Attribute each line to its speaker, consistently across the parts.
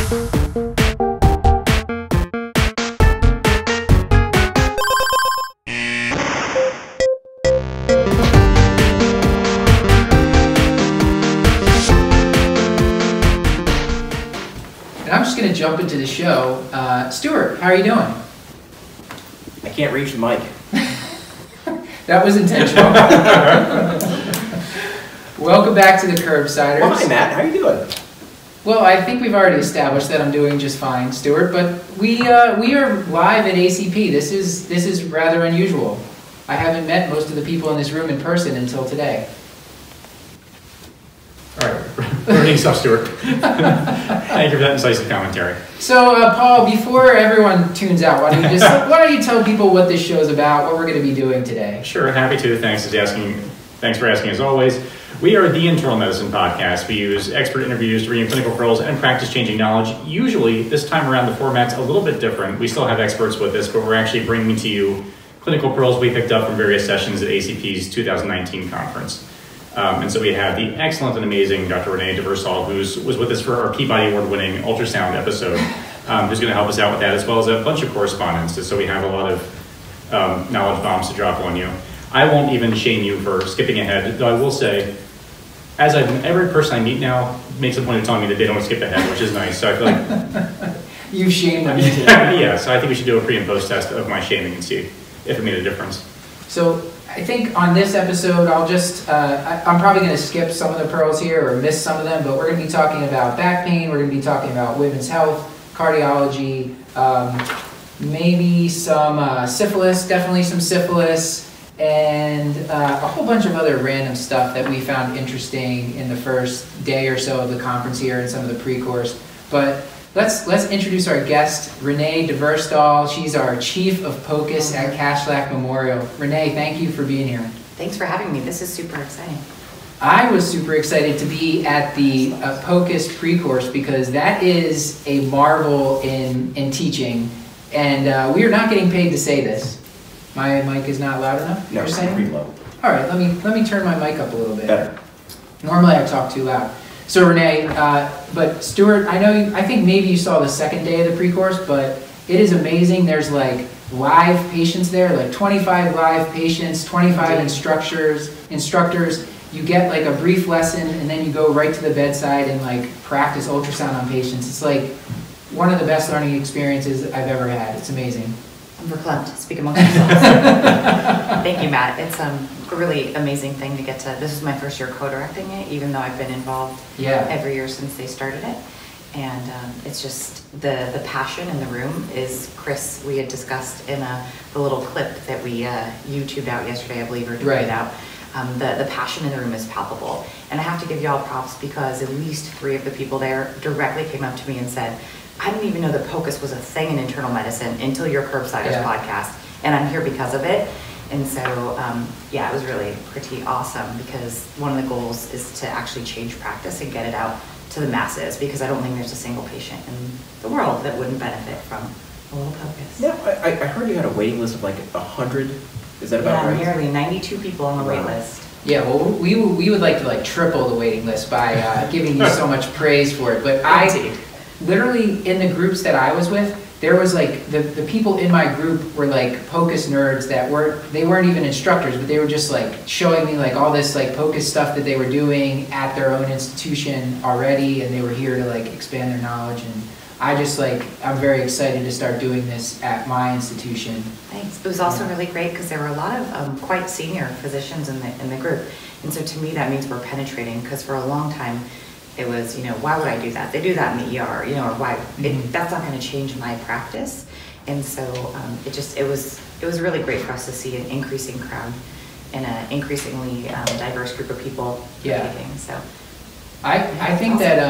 Speaker 1: And I'm just going to jump into the show. Stuart, how are you doing?
Speaker 2: I can't reach the mic.
Speaker 1: That was intentional. Welcome back to the Curbsiders.
Speaker 2: Well, hi, Matt. How are you doing?
Speaker 1: Well, I think we've already established that I'm doing just fine, Stuart. But we are live at ACP. This is rather unusual. I haven't met most of the people in this room in person until today.
Speaker 3: All right, learning stuff, Stuart. Thank you for that incisive commentary.
Speaker 1: So, Paul, before everyone tunes out, why don't you tell people what this show is about, what we're going to be doing today?
Speaker 3: Sure, happy to. Thanks for asking as always. We are the Internal Medicine Podcast. We use expert interviews to bring you clinical pearls and practice-changing knowledge. Usually, this time around, the format's a little bit different. We still have experts with us, but we're actually bringing to you clinical pearls we picked up from various sessions at ACP's 2019 conference. And so we have the excellent and amazing Dr. Renee DeVersal, who was with us for our Peabody Award-winning ultrasound episode, who's going to help us out with that, as well as a bunch of correspondents. So we have a lot of knowledge bombs to drop on you. I won't even shame you for skipping ahead, though I will say, every person I meet now makes a point of telling me that they don't skip ahead, which is nice. So I feel like
Speaker 1: You've shamed me.
Speaker 3: Yeah, so I think we should do a pre and post test of my shaming and see if it made a difference.
Speaker 1: So I think on this episode, I'll just, I'm probably going to skip some of the pearls here or miss some of them, but we're going to be talking about back pain, we're going to be talking about women's health, cardiology, maybe some syphilis, definitely some syphilis, and a whole bunch of other random stuff that we found interesting in the first day or so of the conference here and some of the pre-course. But let's introduce our guest, Renee DeVersal. She's our Chief of POCUS at Kashlak Memorial. Renee, thank you for being here.
Speaker 4: Thanks for having me. This is super exciting.
Speaker 1: I was super excited to be at the POCUS pre-course because that is a marvel in teaching, and we are not getting paid to say this. My mic is not loud enough?
Speaker 2: No, it's pretty low.
Speaker 1: All right, let me turn my mic up a little bit.
Speaker 2: Better.
Speaker 1: Normally I talk too loud. So Renee, but Stuart, I think maybe you saw the second day of the pre-course, but it is amazing. There's like live patients there, like 25 live patients, 25 instructors. You get like a brief lesson and then you go right to the bedside and like practice ultrasound on patients. It's like one of the best learning experiences I've ever had. It's amazing.
Speaker 4: I'm verklempt. Speak amongst yourselves. Thank you, Matt. It's a really amazing thing to get to. This is my first year co-directing it, even though I've been involved every year since they started it. And it's just the passion in the room is, Chris, we had discussed in the little clip that we YouTubed out yesterday, I believe, or tweeted out. The passion in the room is palpable. And I have to give you all props because at least 3 of the people there directly came up to me and said, I didn't even know that POCUS was a thing in internal medicine until your Curbsiders podcast, and I'm here because of it. And so, yeah, it was really pretty awesome because one of the goals is to actually change practice and get it out to the masses, because I don't think there's a single patient in the world that wouldn't benefit from a little POCUS.
Speaker 2: Yeah, I heard you had a waiting list of like 100. Is that about right?
Speaker 4: Yeah, nearly 92 people on the wait list.
Speaker 1: Yeah, well, we would like to like triple the waiting list by giving you so much praise for it. But literally in the groups that I was with, there was like the people in my group were like POCUS nerds that weren't even instructors, but they were just like showing me like all this like POCUS stuff that they were doing at their own institution already, and they were here to like expand their knowledge. And I'm very excited to start doing this at my institution.
Speaker 4: Thanks. It was also really great because there were a lot of quite senior physicians in the group, and so to me that means we're penetrating, because for a long time it was, why would I do that? They do that in the ER, or why? That's not going to change my practice. And so it was really great for us to see an increasing crowd and an increasingly diverse group of people meeting. So
Speaker 1: I think that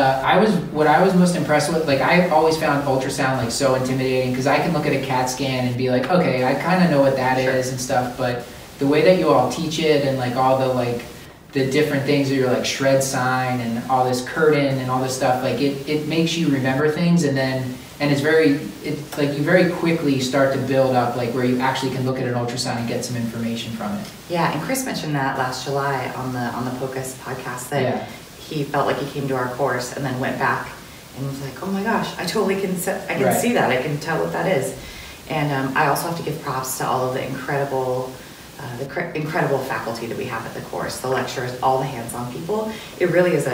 Speaker 1: what I was most impressed with, like I always found ultrasound like so intimidating because I can look at a CAT scan and be like, okay, I kind of know what that is and stuff, but the way that you all teach it and like all the different things that you're like shred sign and all this curtain and all this stuff, like it makes you remember things, and it's like you very quickly start to build up like where you actually can look at an ultrasound and get some information from it.
Speaker 4: Yeah, and Chris mentioned that last July on the POCUS podcast that he felt like he came to our course and then went back and was like, oh my gosh, I totally can see that. I can tell what that is. And I also have to give props to all of the incredible faculty that we have at the course, the lecturers, all the hands-on people. It really is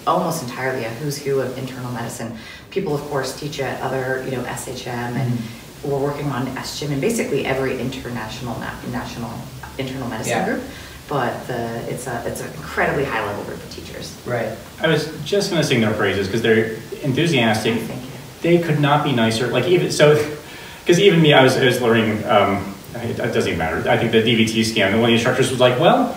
Speaker 4: almost entirely a who's who of internal medicine. People, of course, teach at other, SHM, and we're working on SGIM and basically every national internal medicine group. But it's an incredibly high level group of teachers.
Speaker 1: Right.
Speaker 3: I was just going to sing their praises because they're enthusiastic.
Speaker 4: Thank you.
Speaker 3: They could not be nicer. Like because even me, I was learning. It doesn't even matter. I think the DVT scan. And one of the instructors was like, "Well,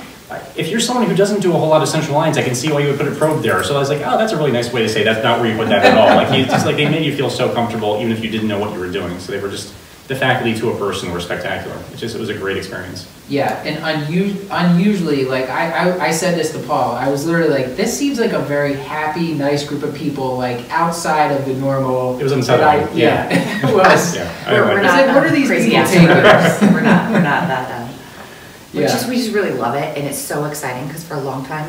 Speaker 3: if you're someone who doesn't do a whole lot of central lines, I can see why you would put a probe there." So I was like, "Oh, that's a really nice way to say that's not where you put that at all." Like it's just like they made you feel so comfortable, even if you didn't know what you were doing. So they were just the faculty to a person were spectacular. It was a great experience.
Speaker 1: Yeah, and unusually, like I said this to Paul, I was literally like, this seems like a very happy, nice group of people, like outside of the normal.
Speaker 3: It was unsettling.
Speaker 1: Yeah. It was.
Speaker 3: Yeah,
Speaker 4: we're not
Speaker 1: like, what are these
Speaker 4: crazy
Speaker 1: people taking?
Speaker 4: we're not that. We just really love it, and it's so exciting because for a long time,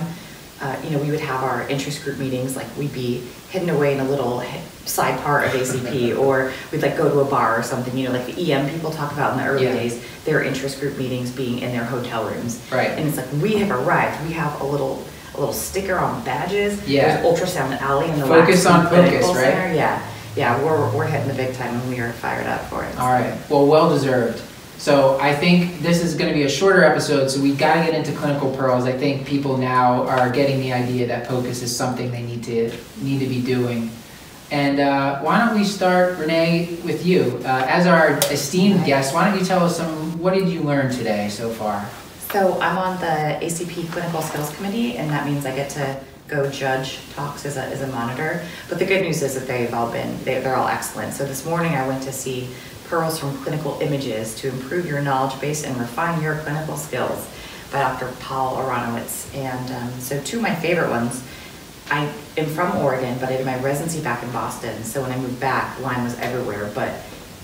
Speaker 4: we would have our interest group meetings, like we'd be hidden away in a little side part of ACP, or we'd like go to a bar or something, like the EM people talk about in the early days, their interest group meetings being in their hotel rooms.
Speaker 1: Right.
Speaker 4: And it's like, we have arrived. We have a little sticker on badges.
Speaker 1: Yeah.
Speaker 4: There's Ultrasound Alley in the
Speaker 1: Focus on focus, right?
Speaker 4: Center. Yeah, we're hitting the big time, and we are fired up for it.
Speaker 1: All right. Well deserved. So I think this is going to be a shorter episode, so we got to get into clinical pearls. I think people now are getting the idea that POCUS is something they need to be doing. And why don't we start, Renee, with you. As our esteemed guest, why don't you tell us what did you learn today so far?
Speaker 4: So I'm on the ACP Clinical Skills Committee, and that means I get to go judge talks as a monitor. But the good news is that they're all excellent. So this morning I went to see Pearls from Clinical Images to Improve Your Knowledge Base and Refine Your Clinical Skills by Dr. Paul Aronowitz. And so two of my favorite ones, I am from Oregon, but I did my residency back in Boston. So when I moved back, Lyme was everywhere, but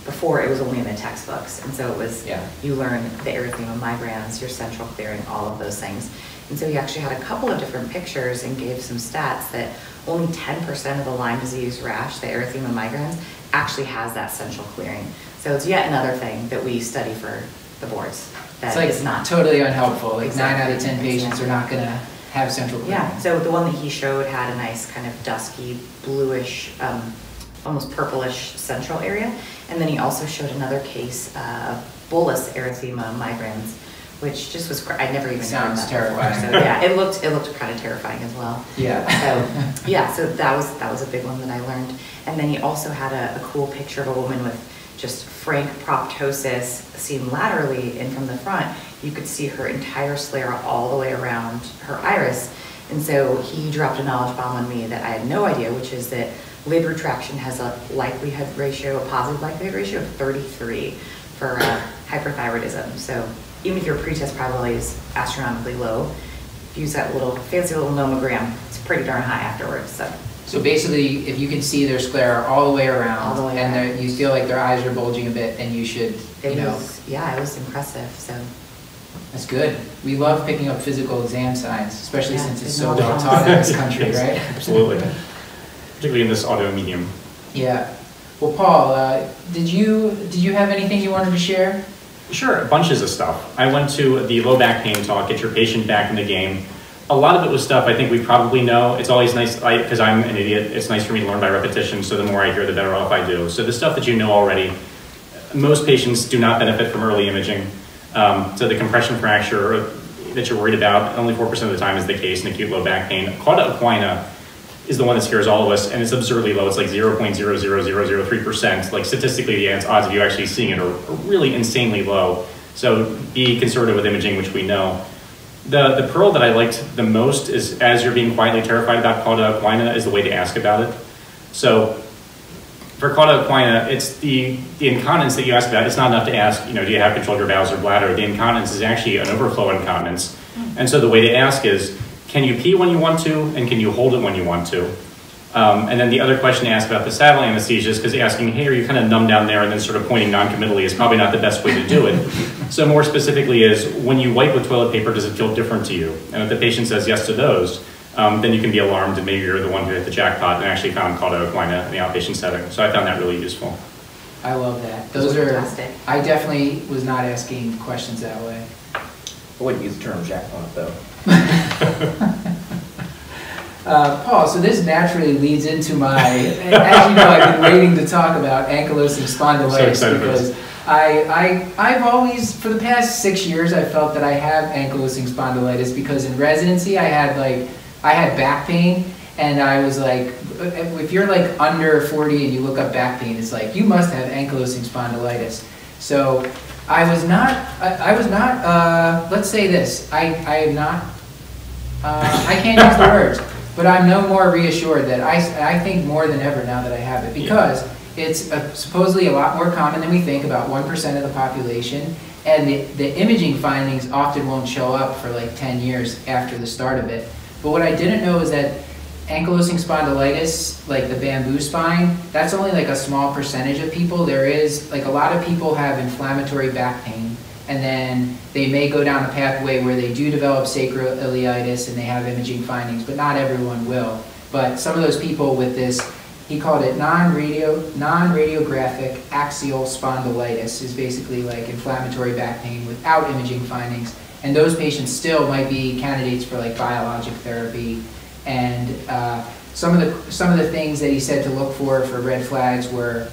Speaker 4: before it was only in the textbooks. And so it was, you learn the erythema migrans, your central clearing, all of those things. And so he actually had a couple of different pictures and gave some stats that only 10% of the Lyme disease rash, the erythema migrans, actually has that central clearing. So it's yet another thing that we study for the boards. That
Speaker 1: it's
Speaker 4: is not
Speaker 1: totally unhelpful. Like 9 out of 10 patients are not going to have central clearing.
Speaker 4: Yeah, so the one that he showed had a nice kind of dusky, bluish, almost purplish central area. And then he also showed another case of bullous erythema migrans, which just was, I'd never even heard that
Speaker 1: terrifying.
Speaker 4: before. So yeah, it looked kind of terrifying as well.
Speaker 1: Yeah.
Speaker 4: So that was a big one that I learned. And then he also had a cool picture of a woman with just frank proptosis seen laterally, and from the front you could see her entire sclera all the way around her iris. And so he dropped a knowledge bomb on me that I had no idea, which is that lid retraction has a positive likelihood ratio of 33 for hyperthyroidism. So even if your pretest probability is astronomically low, if you use that fancy little nomogram, it's pretty darn high afterwards.
Speaker 1: So basically, if you can see their sclera all the way around, and you feel like their eyes are bulging a bit, then you should,
Speaker 4: it was impressive. So
Speaker 1: that's good. We love picking up physical exam science, especially since it's so well taught in this country, right?
Speaker 3: Absolutely. Particularly in this audio medium.
Speaker 1: Yeah. Well, Paul, did you have anything you wanted to share?
Speaker 3: Sure, bunches of stuff. I went to the low back pain talk, Get Your Patient Back in the Game. A lot of it was stuff I think we probably know. It's always nice, because I'm an idiot, it's nice for me to learn by repetition, so the more I hear, the better off I do. So the stuff that you know already, most patients do not benefit from early imaging. So the compression fracture that you're worried about, only 4% of the time is the case in acute low back pain. Cauda equina is the one that scares all of us, and it's absurdly low. It's like 0.00003%. Like statistically, the odds of you actually seeing it are really insanely low. So be conservative with imaging, which we know. The pearl that I liked the most is, as you're being quietly terrified about Cauda equina, is the way to ask about it. So for Cauda equina, it's the incontinence that you ask about. It's not enough to ask, do you have control of your bowels or bladder? The incontinence is actually an overflow incontinence. And so the way to ask is, can you pee when you want to, and can you hold it when you want to? And then the other question to ask about the saddle anesthesia is because asking, hey, are you kind of numb down there, and then sort of pointing non-committally is probably not the best way to do it. So more specifically is, when you wipe with toilet paper, does it feel different to you? And if the patient says yes to those, then you can be alarmed and maybe you're the one who hit the jackpot and actually found cauda equina in the outpatient setting. So I found that really useful.
Speaker 1: I love that. Those are fantastic. I definitely was not asking questions that way.
Speaker 2: I wouldn't use the term jackpot though.
Speaker 1: Paul, so this naturally leads into my, as you know, I've been waiting to talk about ankylosing spondylitis because I've always, for the past 6 years, I felt that I have ankylosing spondylitis because in residency I had back pain, and I was like, if you're like under 40 and you look up back pain, it's like, you must have ankylosing spondylitis. So I was not, let's say this, I am not, I can't use the words, but I'm no more reassured that I think more than ever now that I have it, because it's supposedly a lot more common than we think, about 1% of the population, and the imaging findings often won't show up for like 10 years after the start of it. But what I didn't know is that ankylosing spondylitis, like the bamboo spine, that's only like a small percentage of people. There is, like, a lot of people have inflammatory back pain, and then they may go down a pathway where they do develop sacroiliitis and they have imaging findings, but not everyone will. But some of those people with this, he called it non-radiographic axial spondylitis, is basically like inflammatory back pain without imaging findings. And those patients still might be candidates for like biologic therapy. And some of the things that he said to look for red flags were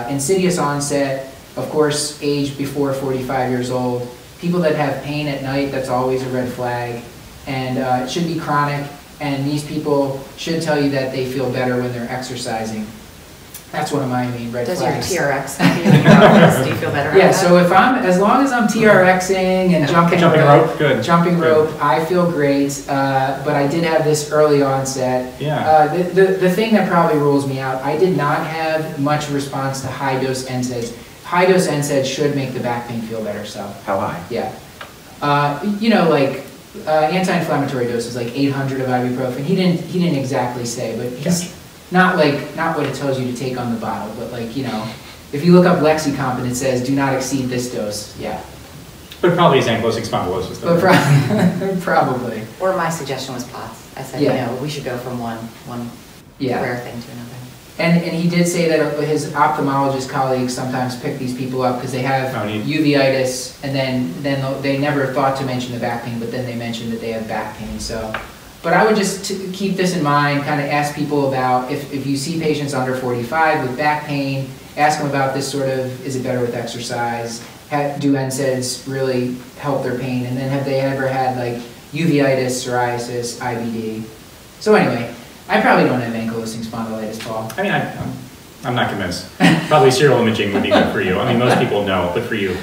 Speaker 1: insidious onset, of course, age before 45 years old, people that have pain at night, that's always a red flag, and it should be chronic, and these people should tell you that they feel better when they're exercising. That's one of my main red flags.
Speaker 4: Does your TRX in your office, do you feel better?
Speaker 1: Yeah, so if as long as I'm TRXing and jumping rope,
Speaker 3: good.
Speaker 1: Jumping rope, I feel great. But I did have this early onset.
Speaker 3: Yeah.
Speaker 1: The thing that probably rules me out, I did not have much response to high dose NSAIDs. High dose NSAIDs should make the back pain feel better. So.
Speaker 2: How high?
Speaker 1: Yeah. You know, like anti-inflammatory doses, like 800 of ibuprofen. He didn't exactly say, but he's. Not what it tells you to take on the bottle, but like, you know, if you look up Lexicomp and it says do not exceed this dose, yeah.
Speaker 3: But it probably is ankylosing spondylosis though.
Speaker 1: But probably.
Speaker 4: Or my suggestion was POTS. I said, you know, we should go from one rare thing to another.
Speaker 1: And he did say that his ophthalmologist colleagues sometimes pick these people up because they have uveitis, and then they never thought to mention the back pain, but then they mentioned that they have back pain. So. But I would just keep this in mind, kind of ask people about, if you see patients under 45 with back pain, ask them about this sort of, is it better with exercise? Do NSAIDs really help their pain? And then have they ever had like uveitis, psoriasis, IBD? So anyway, I probably don't have ankylosing spondylitis, Paul.
Speaker 3: I mean, I'm not convinced. Probably serial imaging would be good for you. I mean, most people know, but for you.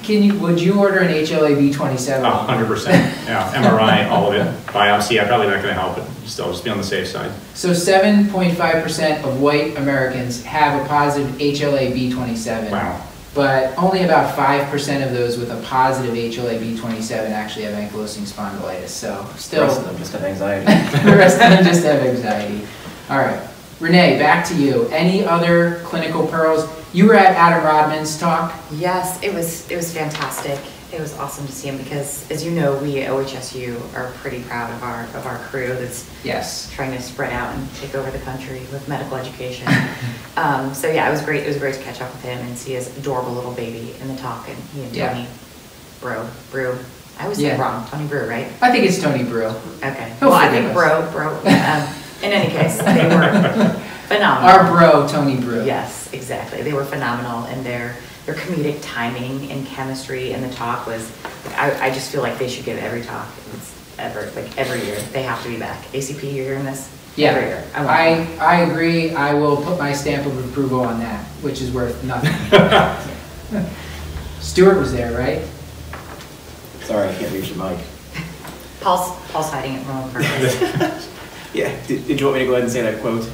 Speaker 1: Would you order an HLA-B27?
Speaker 3: 100%. Yeah, MRI, all of it. Biopsy, I'm probably not going to help, but still, just be on the safe side. So
Speaker 1: 7.5% of white Americans have a positive HLA-B27.
Speaker 3: Wow.
Speaker 1: But only about 5% of those with a positive HLA-B27 actually have ankylosing spondylitis. So still,
Speaker 2: the rest of them just have anxiety.
Speaker 1: The rest of them just have anxiety. All right, Renee, back to you. Any other clinical pearls? You were at Adam Rodman's talk.
Speaker 4: Yes, it was fantastic. It was awesome to see him because, as you know, we at OHSU are pretty proud of our crew that's trying to spread out and take over the country with medical education. So yeah, it was great. It was great to catch up with him and see his adorable little baby in the talk, and he and Tony Brew. I always say it wrong. Tony Brew, right?
Speaker 1: I think it's Tony Brew.
Speaker 4: Okay. Well, I think Bro. In any case, they were phenomenal.
Speaker 1: Our bro, Tony Brew.
Speaker 4: Yes, exactly. They were phenomenal, and their comedic timing and chemistry in the talk was, I just feel like they should give every talk every year. They have to be back. ACP, you're hearing this?
Speaker 1: Yeah,
Speaker 4: every year.
Speaker 1: I agree. I will put my stamp of approval on that, which is worth nothing. Stuart was there, right?
Speaker 2: Sorry, I can't reach the mic.
Speaker 4: Paul's hiding it wrong on purpose.
Speaker 2: Yeah, did you want me to go ahead and say that quote?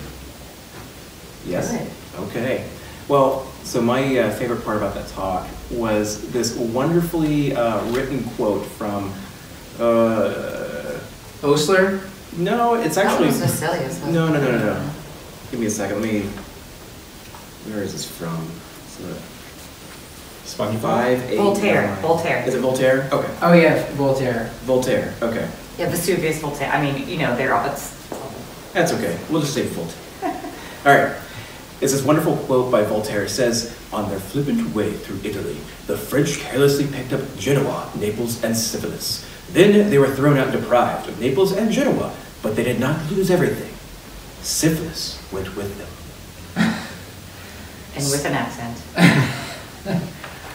Speaker 2: Yes?
Speaker 4: Good.
Speaker 2: Okay. Well, so my favorite part about that talk was this wonderfully written quote from...
Speaker 1: Osler?
Speaker 2: No, it's actually...
Speaker 4: That was Vasilius.
Speaker 2: No. Give me a second. Where is this from?
Speaker 3: SpongeBob?
Speaker 2: Voltaire.
Speaker 4: Voltaire.
Speaker 2: Is it Voltaire? Okay.
Speaker 1: Oh yeah, Voltaire.
Speaker 2: Voltaire, okay.
Speaker 4: Yeah, Vesuvius, Voltaire. I mean, you know, they're all.
Speaker 2: That's okay. We'll just say Voltaire. All right. It's this wonderful quote by Voltaire. It says, "On their flippant way through Italy, the French carelessly picked up Genoa, Naples, and syphilis. Then they were thrown out and deprived of Naples and Genoa, but they did not lose everything. Syphilis went with them."
Speaker 4: And with an accent.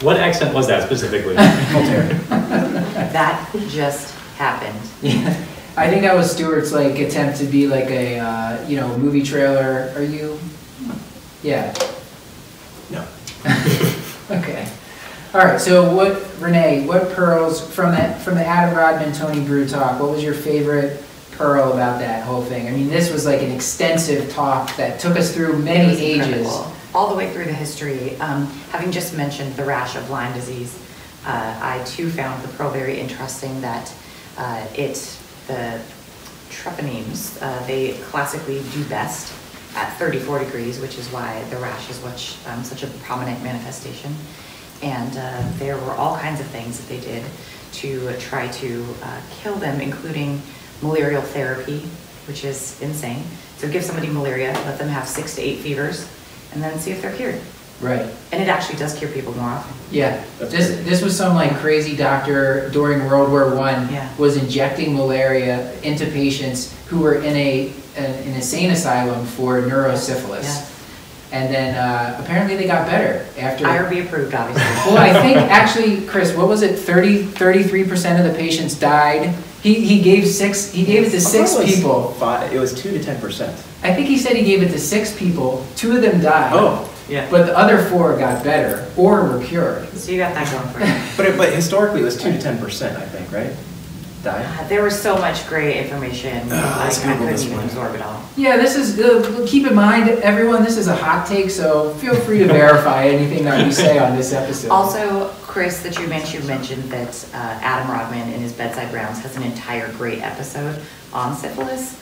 Speaker 3: What accent was that specifically?
Speaker 2: Voltaire.
Speaker 4: That just happened.
Speaker 1: Yeah. I think that was Stuart's like attempt to be like a movie trailer. Are you? Yeah.
Speaker 2: No.
Speaker 1: Okay. All right. So Renee? What pearls from the Adam Rodman Tony Brew talk? What was your favorite pearl about that whole thing? I mean, this was like an extensive talk that took us through many ages.
Speaker 4: All the way through the history. Having just mentioned the rash of Lyme disease, I too found the pearl very interesting that the treponemes, they classically do best at 34 degrees, which is why the rash is such a prominent manifestation. And there were all kinds of things that they did to try to kill them, including malarial therapy, which is insane. So give somebody malaria, let them have 6 to 8 fevers, and then see if they're cured.
Speaker 1: Right.
Speaker 4: And it actually does cure people more often.
Speaker 1: Yeah. This was some like crazy doctor during World War I was injecting malaria into patients who were in an insane asylum for neurosyphilis.
Speaker 4: Yeah.
Speaker 1: And then apparently they got better after.
Speaker 4: IRB approved, obviously.
Speaker 1: Well, I think actually, Chris, what was it? 33% of the patients died. He gave it to 6 people.
Speaker 2: It was 2 to 10%.
Speaker 1: I think he said he gave it to 6 people. 2 of them died.
Speaker 2: Oh.
Speaker 4: Yeah.
Speaker 1: But the other 4 got better or were cured.
Speaker 4: So you got that going for you.
Speaker 2: But historically, it was 2 to 10%, I think, right? Died.
Speaker 4: There was so much great information. I couldn't even absorb it all.
Speaker 1: Yeah, this is, keep in mind, everyone, this is a hot take, so feel free to verify anything that we say on this episode.
Speaker 4: Also, Chris, that you mentioned that Adam Rodman in his Bedside Rounds has an entire great episode on syphilis.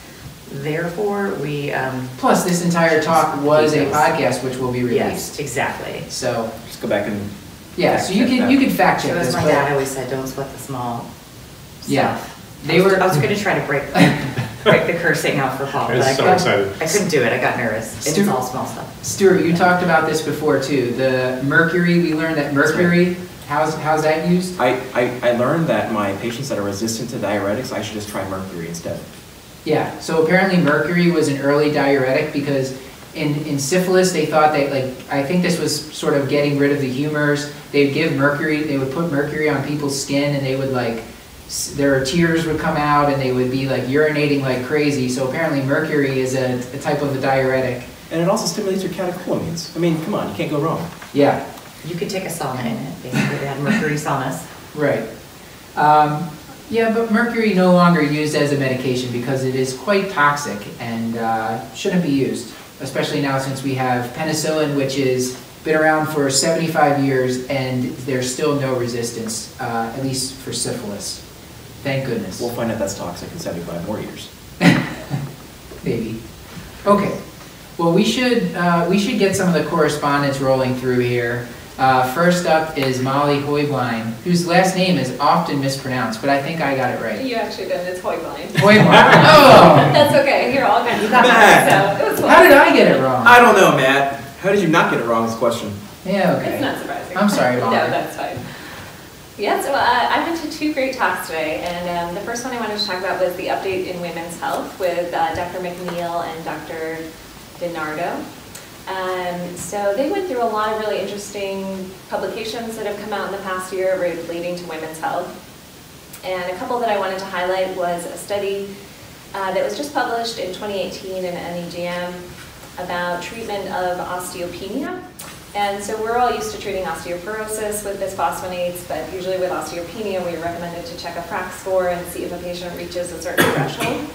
Speaker 4: Therefore, we...
Speaker 1: Plus, this entire talk was a podcast which will be released.
Speaker 4: Yes, exactly.
Speaker 1: So...
Speaker 2: Just go back and...
Speaker 1: Yeah, so you can fact check this.
Speaker 4: As my dad always said, don't sweat the small stuff.
Speaker 1: Yeah.
Speaker 4: I was going to try to break the cursing out for Paul, but I couldn't do it. I got nervous. It's all small stuff.
Speaker 1: Stuart, you talked about this before too. The mercury, we learned that mercury, how's that used?
Speaker 2: I learned that my patients that are resistant to diuretics, I should just try mercury instead.
Speaker 1: Yeah, so apparently mercury was an early diuretic because in syphilis they thought that, I think this was sort of getting rid of the humors. They'd give mercury, they would put mercury on people's skin and they would their tears would come out and they would be urinating like crazy. So apparently mercury is a type of a diuretic. And
Speaker 2: it also stimulates your catecholamines. I mean, come on, you can't go wrong.
Speaker 1: Yeah.
Speaker 4: You could take a sauna in it. Basically, they had mercury saunas.
Speaker 1: Right. Yeah, but mercury no longer used as a medication because it is quite toxic and shouldn't be used, especially now since we have penicillin, which has been around for 75 years and there's still no resistance, at least for syphilis. Thank goodness.
Speaker 2: We'll find out that's toxic in 75 more years.
Speaker 1: Maybe. Okay. Well, we should get some of the correspondence rolling through here. First up is Molly Hoybline, whose last name is often mispronounced, but I think I got it right.
Speaker 5: You actually did. It's Hoybline.
Speaker 1: Hoybline. Oh!
Speaker 5: That's okay. You're all good. You got
Speaker 2: Matt.
Speaker 5: So it was fun.
Speaker 1: How did I get it wrong?
Speaker 2: I don't know, Matt. How did you not get it wrong, this question?
Speaker 1: Yeah, okay.
Speaker 5: It's not surprising.
Speaker 1: I'm sorry, Molly.
Speaker 5: No, that's fine. Yeah, so I went to 2 great talks today, and the first one I wanted to talk about was the update in women's health with Dr. McNeil and Dr. DiNardo. So they went through a lot of really interesting publications that have come out in the past year relating to women's health. And a couple that I wanted to highlight was a study that was just published in 2018 in NEJM about treatment of osteopenia. And so we're all used to treating osteoporosis with bisphosphonates, but usually with osteopenia we recommended to check a FRAX score and see if a patient reaches a certain threshold.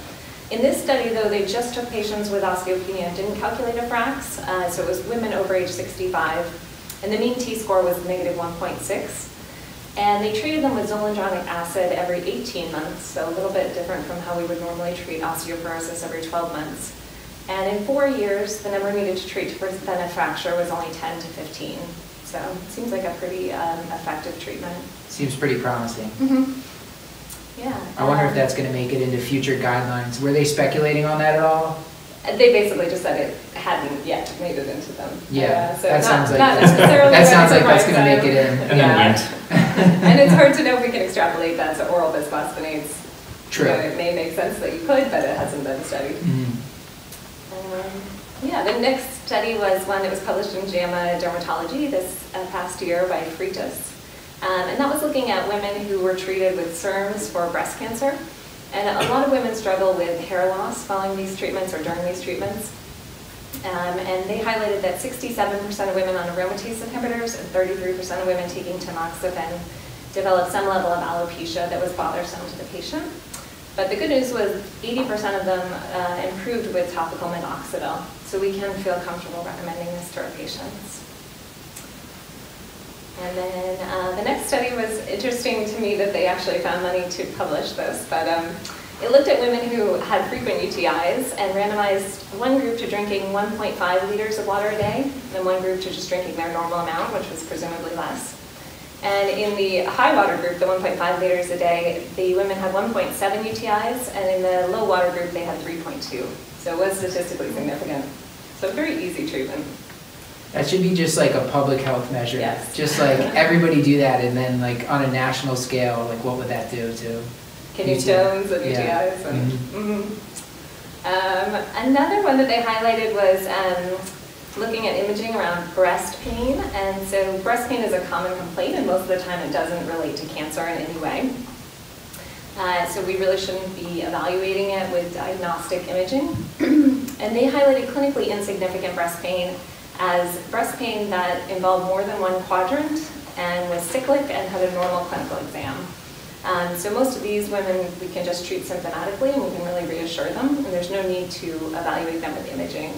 Speaker 5: In this study, though, they just took patients with osteopenia and didn't calculate a FRAX, so it was women over age 65, and the mean T-score was -1.6. And they treated them with zoledronic acid every 18 months, so a little bit different from how we would normally treat osteoporosis every 12 months. And in 4 years, the number needed to treat to prevent a fracture was only 10 to 15. So it seems like a pretty effective treatment.
Speaker 1: Seems pretty promising.
Speaker 5: Mm-hmm. Yeah.
Speaker 1: I wonder if that's going to make it into future guidelines. Were they speculating on that at all?
Speaker 5: They basically just said it hadn't yet made it into them.
Speaker 1: Yeah,
Speaker 5: so
Speaker 1: that sounds like
Speaker 5: not
Speaker 1: that's
Speaker 5: necessarily
Speaker 1: going to make it in.
Speaker 3: And then went.
Speaker 5: And it's hard to know if we can extrapolate that to oral bisphosphonates.
Speaker 1: True.
Speaker 5: You know, it may make sense that you could, but it hasn't been studied. Yeah, the next study was one that was published in JAMA Dermatology this past year by Freitas. And that was looking at women who were treated with SERMs for breast cancer. And a lot of women struggle with hair loss following these treatments or during these treatments. And they highlighted that 67% of women on aromatase inhibitors and 33% of women taking tamoxifen developed some level of alopecia that was bothersome to the patient. But the good news was 80% of them improved with topical minoxidil. So we can feel comfortable recommending this to our patients. And then the next study was interesting to me that they actually found money to publish this, but it looked at women who had frequent UTIs and randomized one group to drinking 1.5 liters of water a day, and one group to just drinking their normal amount, which was presumably less. And in the high water group, the 1.5 liters a day, the women had 1.7 UTIs, and in the low water group, they had 3.2. So it was statistically significant. So very easy treatment.
Speaker 1: That should be just like a public health measure.
Speaker 5: Yes.
Speaker 1: Just like everybody do that, and then like on a national scale, like what would that do to
Speaker 5: kidney stones and UTIs? And, another one that they highlighted was looking at imaging around breast pain. And so breast pain is a common complaint, and most of the time it doesn't relate to cancer in any way. So we really shouldn't be evaluating it with diagnostic imaging. And they highlighted clinically insignificant breast pain as breast pain that involved more than one quadrant and was cyclic and had a normal clinical exam. So most of these women we can just treat symptomatically, and we can really reassure them, and there's no need to evaluate them with imaging.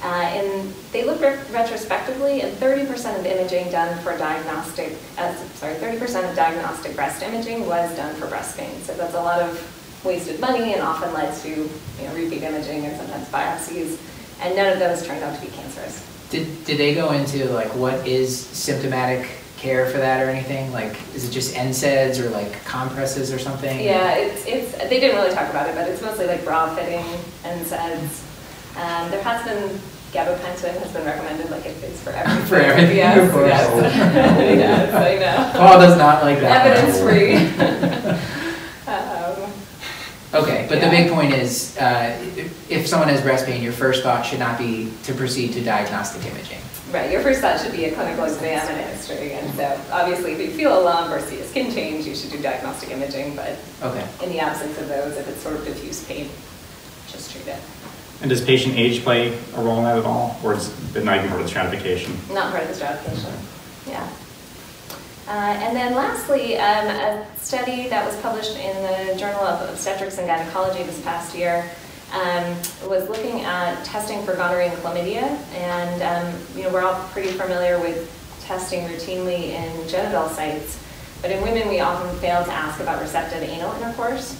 Speaker 5: And they looked retrospectively, and 30% of imaging done for 30% of diagnostic breast imaging was done for breast pain. So that's a lot of wasted money and often led to repeat imaging and sometimes biopsies, and none of those turned out to be cancerous.
Speaker 1: Did they go into like what is symptomatic care for that or anything? Like, is it just NSAIDs or like compresses or something?
Speaker 5: Yeah, they didn't really talk about it, but it's mostly like bra fitting, NSAIDs. There has been gabapentin has been recommended, like it's for everything.
Speaker 1: For everything,
Speaker 5: yes,
Speaker 1: of course.
Speaker 5: Yes, I know.
Speaker 1: Paul does not like that.
Speaker 5: Evidence-free.
Speaker 1: Okay, but the big point is, if someone has breast pain, your first thought should not be to proceed to diagnostic imaging.
Speaker 5: Right, your first thought should be a clinical exam and a history, and so obviously if you feel a lump or see a skin change, you should do diagnostic imaging, but in the absence of those, if it's sort of diffuse pain, just treat it.
Speaker 3: And does patient age play a role in that at all, or is it not even part of the stratification?
Speaker 5: Not part of the stratification, yeah. And then lastly, a study that was published in the Journal of Obstetrics and Gynecology this past year was looking at testing for gonorrhea and chlamydia. And we're all pretty familiar with testing routinely in genital sites, but in women we often fail to ask about receptive anal intercourse.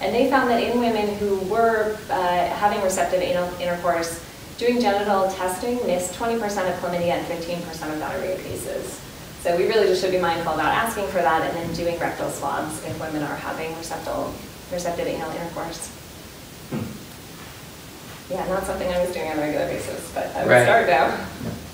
Speaker 5: And they found that in women who were having receptive anal intercourse, doing genital testing missed 20% of chlamydia and 15% of gonorrhea cases. So we really just should be mindful about asking for that and then doing rectal swabs if women are having receptive anal intercourse. Yeah, not something I was doing on a regular basis, but I would start now.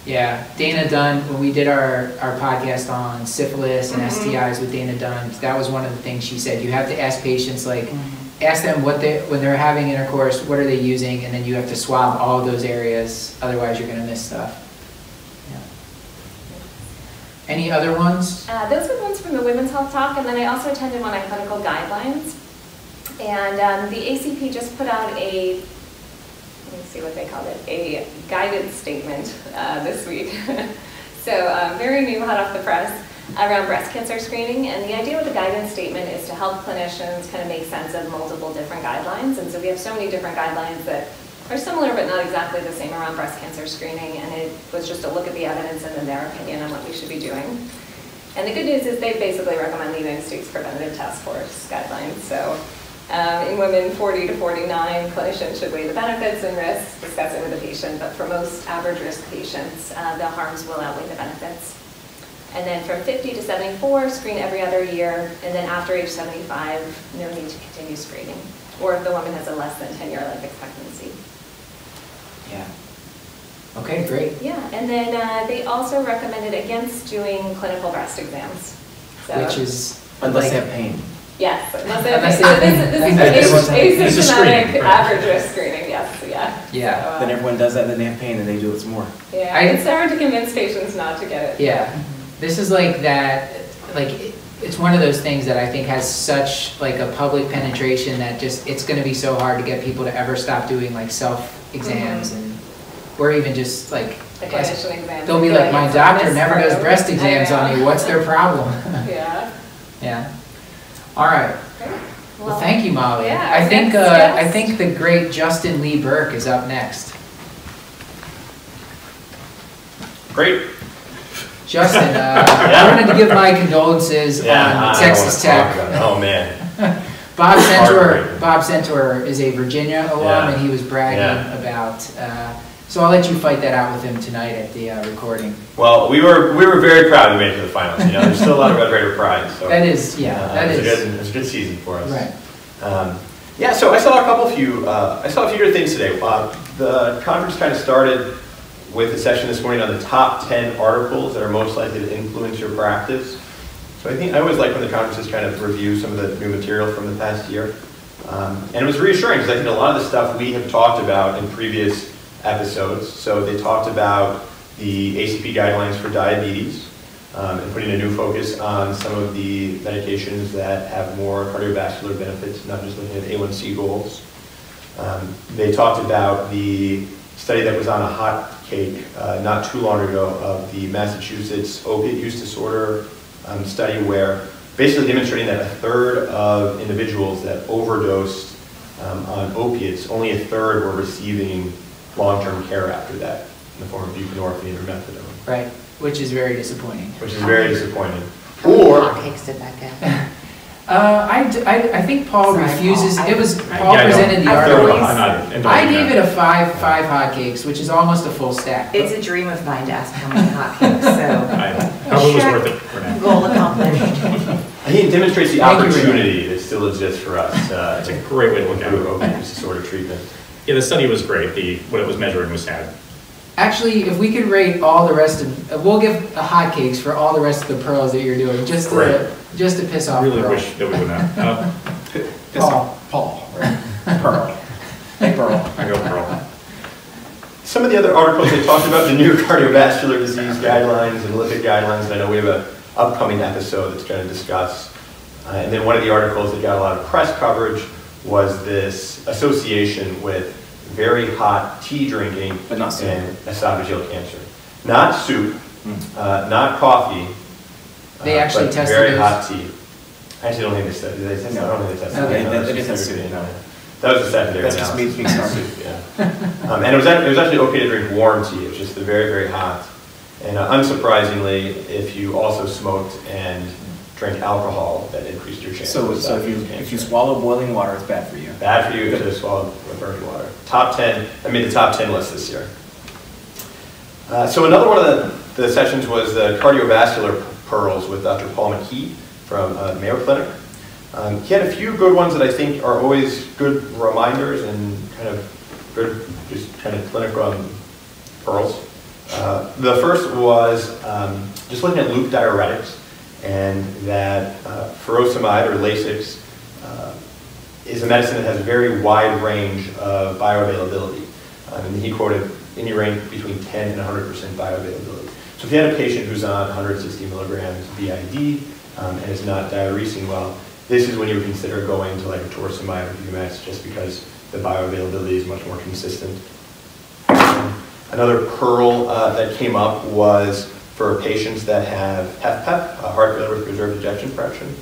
Speaker 1: Yeah, Dana Dunn, when we did our podcast on syphilis and STIs with Dana Dunn, that was one of the things she said. You have to ask patients, like, ask them when they're having intercourse, what are they using, and then you have to swab all of those areas, otherwise you're going to miss stuff. Any other ones?
Speaker 5: Those were the ones from the Women's Health Talk, and then I also attended one on clinical guidelines. And the ACP just put out let me see what they called it, a guidance statement this week. So very new, hot off the press, around breast cancer screening. And the idea with the guidance statement is to help clinicians kind of make sense of multiple different guidelines. And so we have so many different guidelines that are similar but not exactly the same around breast cancer screening, and it was just a look at the evidence and then their opinion on what we should be doing. And the good news is they basically recommend the United States Preventative Task Force guidelines. So in women 40 to 49, clinicians should weigh the benefits and risks, discuss it with the patient, but for most average risk patients, the harms will outweigh the benefits. And then from 50 to 74, screen every other year. And then after age 75, no need to continue screening. Or if the woman has a less than 10-year life expectancy.
Speaker 1: Yeah. Okay, great.
Speaker 5: Yeah, and then they also recommended against doing clinical breast exams. So,
Speaker 1: which is
Speaker 2: unless they have pain.
Speaker 5: Yes, unless they
Speaker 1: Unless
Speaker 5: have
Speaker 1: they
Speaker 5: pain.
Speaker 1: have
Speaker 5: So this
Speaker 1: pain.
Speaker 5: is
Speaker 3: This is
Speaker 5: asymptomatic
Speaker 3: screening, right?
Speaker 5: average risk screening, yes, yeah.
Speaker 1: Yeah.
Speaker 5: So,
Speaker 2: Then everyone does that, then they have pain, and they do it some more.
Speaker 5: yeah, it's hard to convince patients not to get it.
Speaker 1: Yeah. This is like that, like, it's one of those things that I think has such like a public penetration that just, it's gonna be so hard to get people to ever stop doing like self-exams and, or even just like,
Speaker 5: The clinician exam.
Speaker 1: they'll be like, my doctor never does breast exams on me, what's their problem?
Speaker 5: Yeah.
Speaker 1: Yeah. All right.
Speaker 5: Great.
Speaker 1: Well, thank you, Molly.
Speaker 5: Yeah,
Speaker 1: I think
Speaker 5: next
Speaker 1: I
Speaker 5: guest.
Speaker 1: think the great Justin Lee Burke is up next.
Speaker 6: Great.
Speaker 1: Justin, I wanted to give my condolences on Texas Tech.
Speaker 6: Oh man.
Speaker 1: Bob
Speaker 6: Heartbreaking.
Speaker 1: Centor is a Virginia alum,
Speaker 6: Yeah.
Speaker 1: and he was bragging about. So I'll let you fight that out with him tonight at the recording.
Speaker 6: Well, we were very proud we made it to the finals. You know, there's still a lot of Red Raider pride. So
Speaker 1: That is, yeah, that
Speaker 6: it
Speaker 1: is.
Speaker 6: was a good season for us.
Speaker 1: Right.
Speaker 6: Yeah. So I saw a few good things today. The conference kind of started with a session this morning on the top 10 articles that are most likely to influence your practice. So I always like when the conferences kind of review some of the new material from the past year. And it was reassuring because I think a lot of the stuff we have talked about in previous episodes. So they talked about the ACP guidelines for diabetes and putting a new focus on some of the medications that have more cardiovascular benefits, not just looking at A1C goals. They talked about the study that was on a hot cake not too long ago of the Massachusetts opiate use disorder study, where basically demonstrating that a third of individuals that overdosed on opiates, only a third were receiving long-term care after that in the form of buprenorphine or methadone.
Speaker 1: Right, which is very disappointing.
Speaker 6: Which is very disappointing.
Speaker 4: How many
Speaker 6: Or
Speaker 4: hotcakes did that get?
Speaker 1: I think Paul
Speaker 4: Sorry,
Speaker 1: refuses.
Speaker 4: Paul.
Speaker 1: It was Paul
Speaker 3: Yeah, I don't-
Speaker 1: presented the
Speaker 4: I feel
Speaker 1: article.
Speaker 4: like-
Speaker 3: I'm not
Speaker 1: I
Speaker 3: endorsing
Speaker 1: gave
Speaker 3: that.
Speaker 1: it a five hotcakes, which is almost a full stack.
Speaker 4: It's a dream of mine to ask how many hotcakes, so
Speaker 3: Probably was worth it for now.
Speaker 4: goal accomplished.
Speaker 6: I think it demonstrates the
Speaker 1: Thank you,
Speaker 6: opportunity that still exists for us
Speaker 3: It's a great way to look at
Speaker 6: through
Speaker 3: it.
Speaker 6: opiate use disorder treatment.
Speaker 3: Yeah, the study was great. What it was measuring was sad.
Speaker 1: Actually, if we could rate all the rest of, we'll give hotcakes for all the rest of the pearls that you're doing, just to piss
Speaker 3: I
Speaker 1: off
Speaker 3: really
Speaker 1: Pearl.
Speaker 3: wish that we would have.
Speaker 2: Paul. Pearl. Hey, Pearl.
Speaker 3: I go Pearl.
Speaker 6: Some of the other articles, they talked about the new cardiovascular disease guidelines and lipid guidelines, and I know we have an upcoming episode that's going to discuss. And then one of the articles that got a lot of press coverage was this association with very hot tea drinking
Speaker 2: But not soup.
Speaker 6: and esophageal cancer. Not soup, not coffee,
Speaker 1: They actually
Speaker 6: but
Speaker 1: tested
Speaker 6: very
Speaker 1: those?
Speaker 6: hot tea. I actually don't think they tested. Did they test?
Speaker 2: No.
Speaker 6: I don't think they tested.
Speaker 1: Okay.
Speaker 6: No,
Speaker 2: They
Speaker 6: that's
Speaker 2: didn't test
Speaker 6: specifically-
Speaker 2: soup, no.
Speaker 6: That was a secondary
Speaker 2: That's just
Speaker 6: analysis.
Speaker 2: me being snarky.
Speaker 6: Yeah. And it was actually okay to drink warm tea. It was just very, very hot. And unsurprisingly, if you also smoked and drank alcohol, that increased your chance.
Speaker 2: So
Speaker 6: of
Speaker 2: if you
Speaker 6: cancer.
Speaker 2: swallow boiling water, it's bad for you.
Speaker 6: Bad for you to swallow burning water. Top 10, I made the top 10 list this year. So another one of the sessions was the cardiovascular pearls with Dr. Paul McKee from Mayo Clinic. He had a few good ones that I think are always good reminders and kind of good, just kind of clinical pearls. The first was just looking at loop diuretics, and that furosemide or Lasix is a medicine that has a very wide range of bioavailability. And he quoted any range between 10 and 100% bioavailability. So if you had a patient who's on 160 milligrams BID and is not diuresing well, this is when you would consider going to like a torsemide or UMAX, just because the bioavailability is much more consistent. Another pearl that came up was for patients that have HFpEF, heart failure with preserved ejection fraction.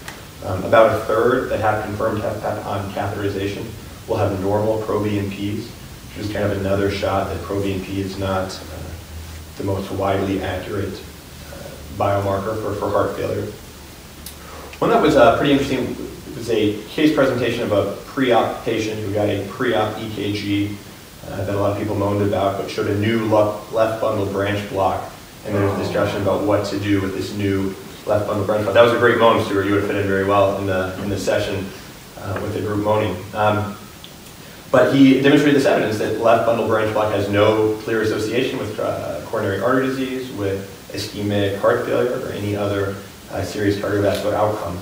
Speaker 6: About a third that have confirmed HFpEF on catheterization will have normal pro-BNPs, which is kind of another shot that pro-BNP is not the most widely accurate biomarker for heart failure. One that was pretty interesting was a case presentation of a pre-op patient who got a pre-op EKG that a lot of people moaned about, but showed a new left bundle branch block and there was discussion about what to do with this new left bundle branch block. That was a great moan, Stuart. You would have fit in very well in the session with the group moaning. But he demonstrated this evidence that left bundle branch block has no clear association with coronary artery disease, with ischemic heart failure, or any other serious cardiovascular outcome,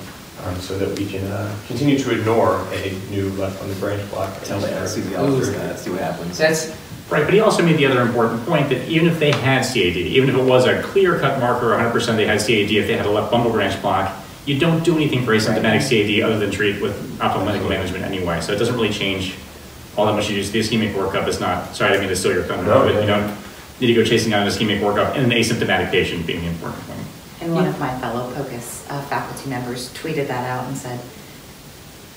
Speaker 6: so that we can continue to ignore a new left bundle branch block.
Speaker 2: Tell the anesthesiologist that, see what happens.
Speaker 1: That's
Speaker 3: right, but he also made the other important point that even if they had CAD, even if it was a clear-cut marker, 100% they had CAD, if they had a left bundle branch block, you don't do anything for asymptomatic CAD other than treat with optimal medical management anyway. So it doesn't really change all that much. You use the ischemic workup is not, sorry, I didn't mean to steal your thunder, but you don't need to go chasing down an ischemic workup and an asymptomatic patient being the important thing.
Speaker 4: And one of my fellow POCUS faculty members tweeted that out and said,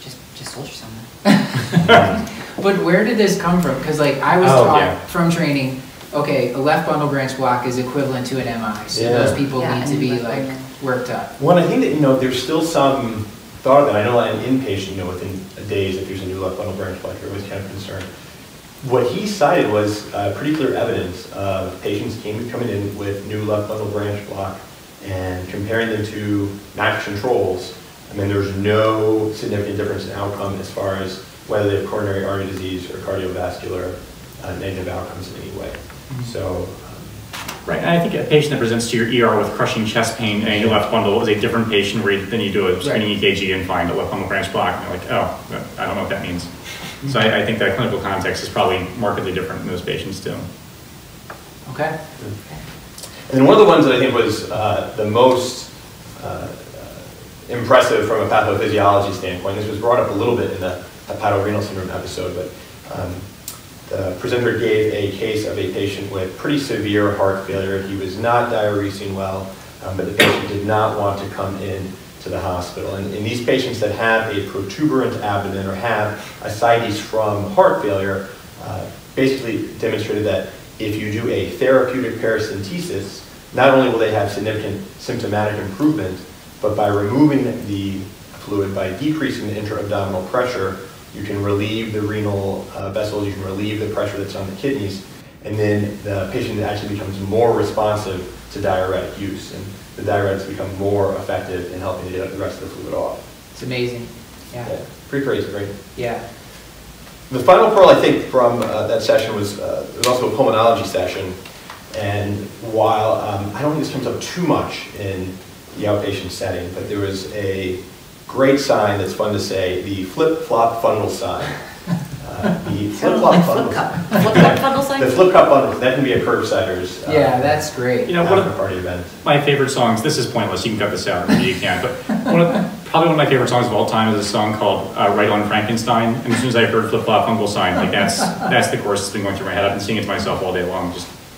Speaker 4: just soldier someone.
Speaker 1: But where did this come from? Because like I was taught from training, okay, a left bundle branch block is equivalent to an MI, so those people need to be like worked up.
Speaker 6: Well, I think that there's still some thought that I know an inpatient, within days if there's a new left bundle branch block, you're always kind of concerned. What he cited was pretty clear evidence of patients coming in with new left bundle branch block and comparing them to matched controls. I mean, there's no significant difference in outcome as far as whether they have coronary artery disease or cardiovascular negative outcomes in any way. So,
Speaker 3: right, and I think a patient that presents to your ER with crushing chest pain and your left bundle is a different patient where then you do a screening EKG and find a left bundle branch block, and you're like, oh, I don't know what that means. So I think that clinical context is probably markedly different in those patients too.
Speaker 1: Okay.
Speaker 6: And one of the ones that I think was the most impressive from a pathophysiology standpoint, this was brought up a little bit in the hepatorenal syndrome episode, but the presenter gave a case of a patient with pretty severe heart failure. He was not diuresing well, but the patient did not want to come in to the hospital. And in these patients that have a protuberant abdomen or have ascites from heart failure, basically demonstrated that if you do a therapeutic paracentesis, not only will they have significant symptomatic improvement, but by removing the fluid, by decreasing the intra-abdominal pressure, you can relieve the renal vessels, you can relieve the pressure that's on the kidneys, and then the patient actually becomes more responsive to diuretic use, and the diuretics become more effective in helping to get the rest of the fluid off.
Speaker 1: It's amazing. Yeah.
Speaker 6: Pretty crazy, right?
Speaker 1: Yeah.
Speaker 6: The final pearl, I think, from that session was also a pulmonology session, and while I don't think this comes up too much in the outpatient setting, but there was a great sign that's fun to say, the flip-flop fundal sign. The flip-flop fundal sign.
Speaker 4: Flip-cup fundal sign?
Speaker 6: The flip-cup fundal, that can be a Curbsiders.
Speaker 1: That's great.
Speaker 3: One of
Speaker 6: party event.
Speaker 3: My favorite songs, this is pointless, you can cut this out, maybe you can't, but probably one of my favorite songs of all time is a song called Right on Frankenstein, and as soon as I heard flip-flop fundal sign, like that's the course that's been going through my head. I've been singing it to myself all day long,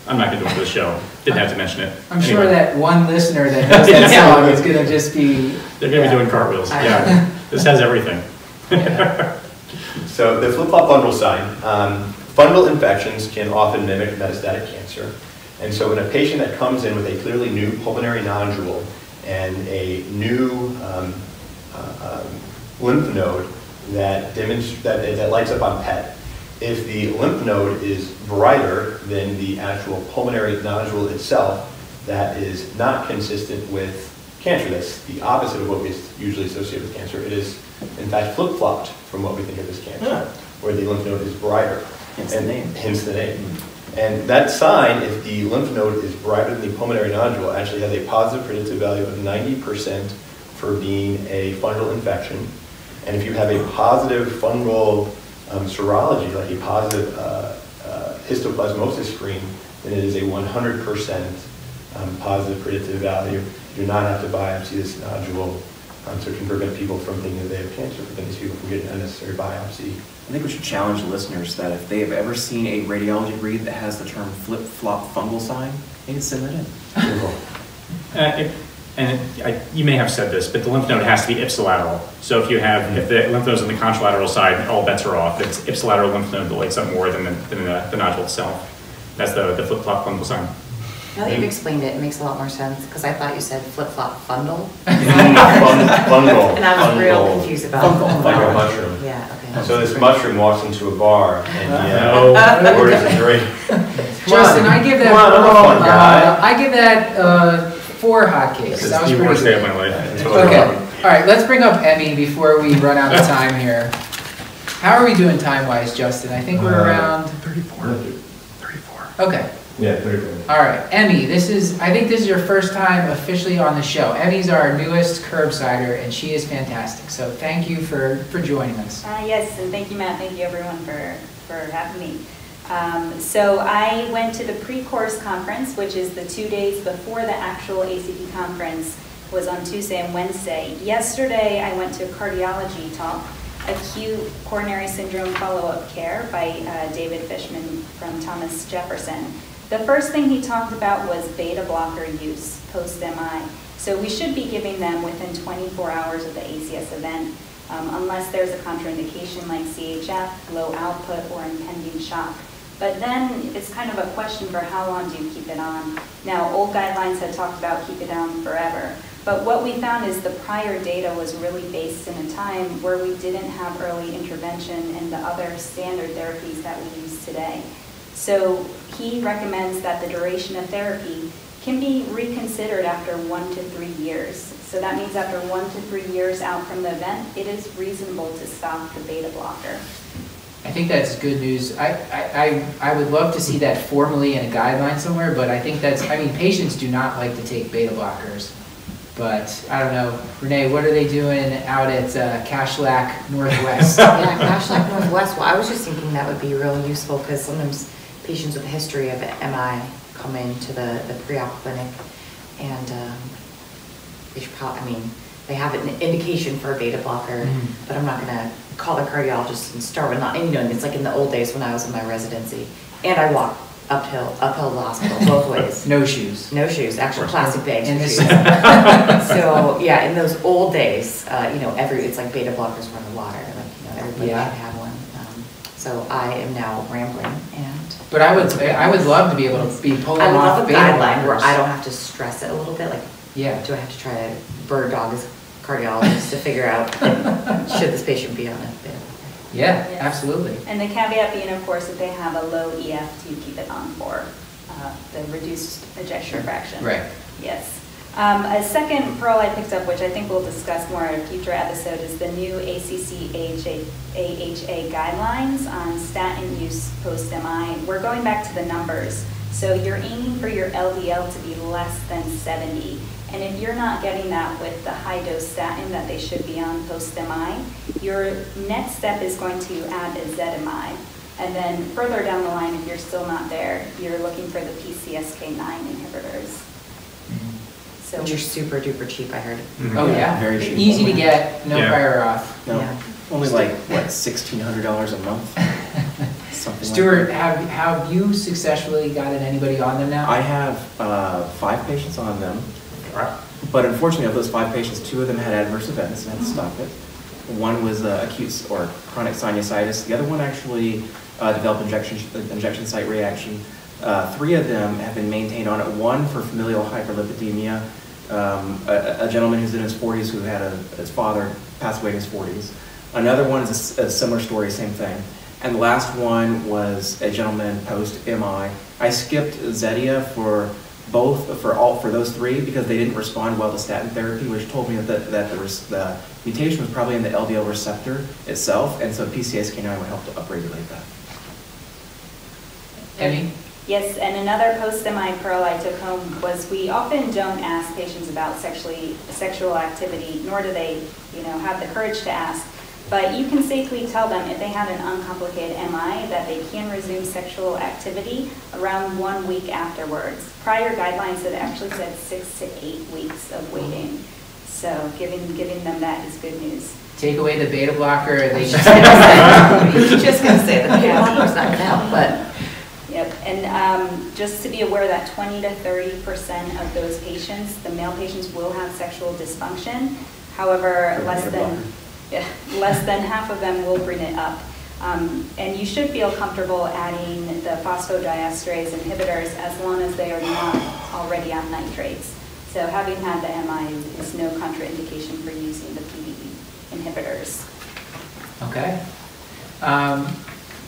Speaker 3: I'm not going to do it for the show. Didn't have to mention it.
Speaker 1: I'm sure that one listener that knows that song is going to just be...
Speaker 3: They're going to be doing cartwheels. Yeah, this has everything.
Speaker 6: So the flip-flop fundal sign. Fungal infections can often mimic metastatic cancer. And so when a patient that comes in with a clearly new pulmonary nodule and a new lymph node that lights up on PET, if the lymph node is brighter than the actual pulmonary nodule itself, that is not consistent with cancer. That's the opposite of what we usually associate with cancer. It is, in fact, flip-flopped from what we think of as cancer, where the lymph node is brighter.
Speaker 2: Hence the name.
Speaker 6: Hence the name. And that sign, if the lymph node is brighter than the pulmonary nodule, actually has a positive predictive value of 90% for being a fungal infection. And if you have a positive fungal serology, like a positive histoplasmosis screen, then it is a 100% positive predictive value. You do not have to biopsy this nodule, so it can prevent people from thinking that they have cancer, prevent these people from getting unnecessary biopsy.
Speaker 2: I think we should challenge listeners that if they have ever seen a radiology read that has the term flip-flop fungal sign, they can send that in.
Speaker 3: You may have said this, but the lymph node has to be ipsilateral. So if the lymph node's on the contralateral side, all bets are off. It's ipsilateral lymph node that lights up more than the nodule itself. That's the flip-flop fungal sign.
Speaker 4: Now that you've explained it, it makes a lot more sense, because I thought you said flip-flop fundal.
Speaker 6: Fungal.
Speaker 4: And I was real confused about
Speaker 6: it. Like a mushroom.
Speaker 4: Yeah, okay.
Speaker 6: So this mushroom walks into a bar and he orders a drink.
Speaker 1: Justin, I give that.
Speaker 6: Come on, I'm a fun guy.
Speaker 1: I give that 4 hotcakes. That was
Speaker 3: the
Speaker 1: pretty
Speaker 3: worst day
Speaker 1: good.
Speaker 3: of my life.
Speaker 1: Okay. All right. Let's bring up Emmy before we run out of time here. How are we doing time-wise, Justin? I think we're around
Speaker 3: 34.
Speaker 1: Okay.
Speaker 6: Yeah, 34.
Speaker 1: All right, Emmy. I think this is your first time officially on the show. Emmy's our newest Curbsider, and she is fantastic. So thank you for joining us.
Speaker 7: Yes, and thank you, Matt. Thank you, everyone, for having me. So I went to the pre-course conference, which is the 2 days before the actual ACP conference, was on Tuesday and Wednesday. Yesterday, I went to a cardiology talk, Acute Coronary Syndrome Follow-Up Care by David Fishman from Thomas Jefferson. The first thing he talked about was beta blocker use post-MI. So we should be giving them within 24 hours of the ACS event, unless there's a contraindication like CHF, low output, or impending shock. But then it's kind of a question for how long do you keep it on. Now, old guidelines had talked about keep it on forever. But what we found is the prior data was really based in a time where we didn't have early intervention and the other standard therapies that we use today. So he recommends that the duration of therapy can be reconsidered after 1 to 3 years. So that means after 1 to 3 years out from the event, it is reasonable to stop the beta blocker.
Speaker 1: I think that's good news. I would love to see that formally in a guideline somewhere, but I think patients do not like to take beta blockers. But I don't know, Renee, what are they doing out at Cashlack Northwest?
Speaker 4: Yeah, Cashlack Northwest. Well, I was just thinking that would be really useful because sometimes patients with a history of MI come into the pre-op clinic and they should probably, they have an indication for a beta blocker, but I'm not going to call the cardiologist and start with it's like in the old days when I was in my residency. And I walk uphill to the hospital both ways.
Speaker 1: No shoes.
Speaker 4: No shoes, actual plastic bags
Speaker 1: And
Speaker 4: for shoes. So yeah, in those old days, it's like beta blockers were in the water. Everybody should have one. So I am now rambling
Speaker 1: But I would love to be able to be pulling
Speaker 4: I
Speaker 1: off
Speaker 4: love a
Speaker 1: beta
Speaker 4: guideline
Speaker 1: blockers.
Speaker 4: where I don't have to stress it a little bit. Do I have to try to bird dog as cardiologist to figure out should this patient be on a beta blocker?
Speaker 1: Yeah,
Speaker 7: Yes.
Speaker 1: Absolutely.
Speaker 7: And the caveat being, of course, that they have a low EF to keep it on for the reduced ejection fraction.
Speaker 1: Right.
Speaker 7: Yes. A second pearl I picked up, which I think we'll discuss more in a future episode, is the new ACC AHA guidelines on statin use post-MI. We're going back to the numbers. So you're aiming for your LDL to be less than 70. And if you're not getting that with the high-dose statin that they should be on post-MI, your next step is going to add ezetimibe. And then further down the line, if you're still not there, you're looking for the PCSK9 inhibitors. So,
Speaker 4: Which are super duper cheap, I heard.
Speaker 1: Oh yeah,
Speaker 2: very cheap.
Speaker 1: Easy to get, no prior auth.
Speaker 2: No,
Speaker 4: Yeah.
Speaker 2: only $1,600 a month. Something
Speaker 1: Stuart,
Speaker 2: like that.
Speaker 1: have you successfully gotten anybody on them now?
Speaker 2: I have 5 patients on them, but unfortunately of those 5 patients, 2 of them had adverse events and had to stop it. One was acute or chronic sinusitis. The other one actually developed injection site reaction. 3 of them have been maintained on it. 1 for familial hyperlipidemia, a gentleman who's in his 40s who had his father pass away in his 40s. Another one is a similar story, same thing. And the last one was a gentleman post-MI. I skipped Zetia for those 3 because they didn't respond well to statin therapy, which told me that the mutation was probably in the LDL receptor itself, and so PCSK9 would help to upregulate that.
Speaker 1: Emmy?
Speaker 7: yes, and another post-MI pearl I took home was we often don't ask patients about sexual activity, nor do they, have the courage to ask. But you can safely tell them if they had an uncomplicated MI that they can resume sexual activity around 1 week afterwards. Prior guidelines had actually said 6 to 8 weeks of waiting. So giving them that is good news.
Speaker 1: Take away the beta blocker. They
Speaker 4: just going to say the beta blocker's not going to help, but.
Speaker 7: Yep, and just to be aware that 20 to 30% of those patients, the male patients, will have sexual dysfunction. However, less than half of them will bring it up. And you should feel comfortable adding the phosphodiesterase inhibitors as long as they are not already on nitrates. So having had the MI is no contraindication for using the PDE inhibitors.
Speaker 1: Okay.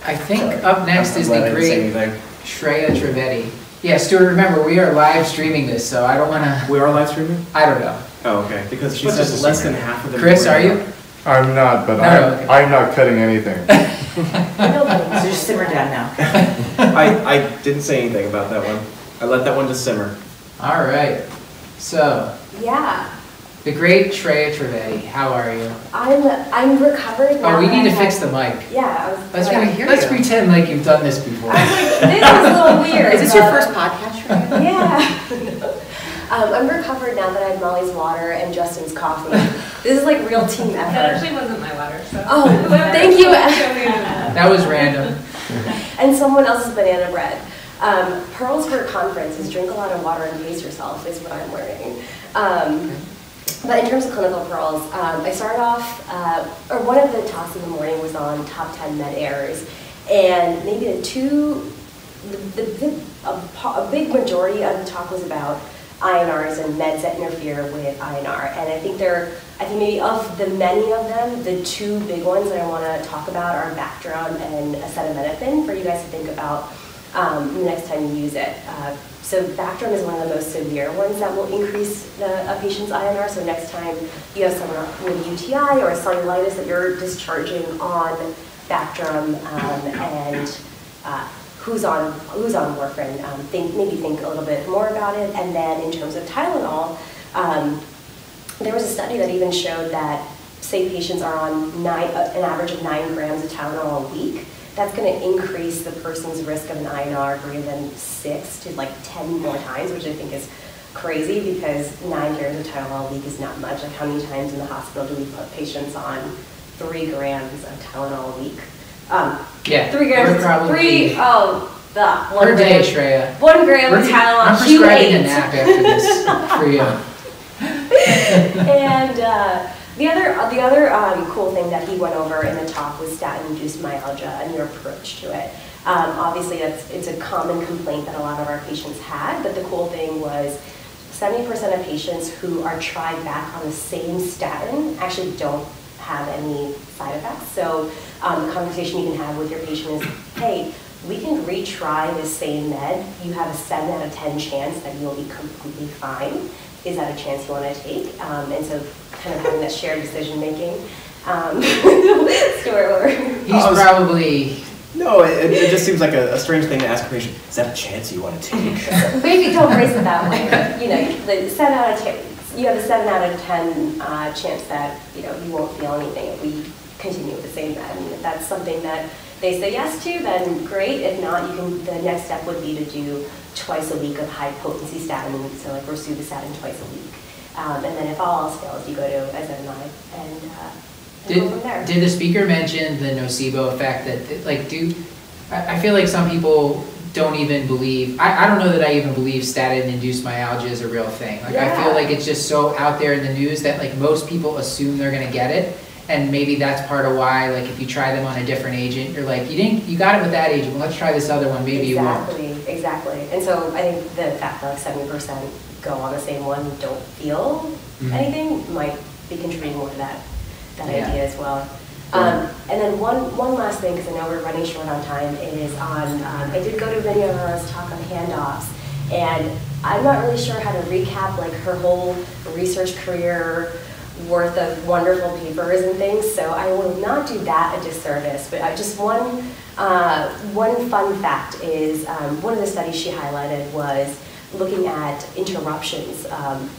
Speaker 1: I think up next is the great. Shreya Trivedi. Yeah, Stuart, remember, we are live streaming this, so I don't want to...
Speaker 2: We are live streaming?
Speaker 1: I don't know.
Speaker 2: Oh, okay. Because she says less than half of them...
Speaker 1: Chris, are you?
Speaker 8: I'm not, but
Speaker 1: okay.
Speaker 8: I'm not cutting anything.
Speaker 4: So just simmer down now.
Speaker 2: I didn't say anything about that one. I let that one just simmer.
Speaker 1: All right. So...
Speaker 9: Yeah.
Speaker 1: The great Shreya Trivedi, how are you?
Speaker 9: I'm recovered now.
Speaker 1: Oh, we need to fix the mic.
Speaker 9: Yeah,
Speaker 1: Let's pretend like you've done this before.
Speaker 9: I was like, this is a little weird.
Speaker 4: Is this your first podcast, Shreya?
Speaker 9: Yeah. I'm recovered now that I had Molly's water and Justin's coffee. This is like real team effort.
Speaker 5: That actually wasn't my water, so.
Speaker 9: Oh, thank you.
Speaker 1: That was random.
Speaker 9: And someone else's banana bread. Pearls for a conference is drink a lot of water and pace yourself is what I'm learning. But in terms of clinical pearls, I started off, or one of the talks in the morning was on top 10 med errors. And maybe a big majority of the talk was about INRs and meds that interfere with INR. And I think maybe of the many of them, the two big ones that I want to talk about are Bactrim and acetaminophen for you guys to think about the next time you use it. So Bactrim is one of the most severe ones that will increase a patient's INR. So next time you have someone with UTI or a cellulitis that you're discharging on Bactrim and who's on warfarin, maybe think a little bit more about it. And then in terms of Tylenol, there was a study that even showed that, say patients are on an average of 9 grams of Tylenol a week, that's going to increase the person's risk of an INR greater than 6 to like 10 more times, which I think is crazy because 9 grams of Tylenol a week is not much. Like how many times in the hospital do we put patients on 3 grams of Tylenol a week?
Speaker 1: Yeah,
Speaker 9: 3 grams.
Speaker 1: Per day, Shreya.
Speaker 9: 1 gram of Tylenol.
Speaker 1: I'm prescribing a nap after this for you.
Speaker 9: And the other cool thing that he went over in the talk was statin-induced myalgia and your approach to it. Obviously, it's a common complaint that a lot of our patients had, but the cool thing was 70% of patients who are tried back on the same statin actually don't have any side effects. So the conversation you can have with your patient is, hey, we can retry the same med. You have a 7 out of 10 chance that you'll be completely fine. Is that a chance you want to take? And so kind of having that shared decision making. Stuart,
Speaker 1: he's probably...
Speaker 2: No, it just seems like a strange thing to ask a patient. Is that a chance you want to take?
Speaker 9: Maybe don't phrase it that way. But, you know, the 7 out of 10, you have a 7 out of 10 chance that you won't feel anything if we continue with the same med. I mean, if that's something that they say yes to, then great. If not, the next step would be to do twice a week of high potency statin, so like rosuvastatin twice a week. And then if all else fails, you go to ezetimibe and go from there.
Speaker 1: Did the speaker mention the nocebo effect I feel like some people don't even believe, I don't know that I even believe statin-induced myalgia is a real thing. Like I feel like it's just so out there in the news that like most people assume they're gonna get it. And maybe that's part of why, like, if you try them on a different agent, you're like, you got it with that agent. Well, let's try this other one. Maybe you won't.
Speaker 9: Exactly. And so I think the fact that like 70% go on the same one and don't feel anything might be contributing more to that idea as well. And then one last thing, because I know we're running short on time, is on. I did go to Veniola's talk on handoffs, and I'm not really sure how to recap like her whole research career worth of wonderful papers and things, so I will not do that a disservice. But just one fun fact is one of the studies she highlighted was looking at interruptions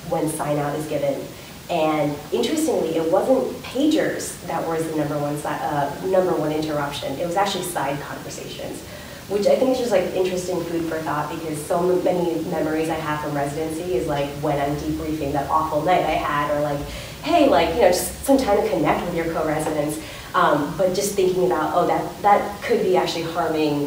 Speaker 9: when sign out is given. And interestingly, it wasn't pagers that was the number one interruption. It was actually side conversations, which I think is just like interesting food for thought, because so many memories I have from residency is like when I'm debriefing that awful night I had, or like, hey, just some time to connect with your co-residents. But just thinking about, that could be actually harming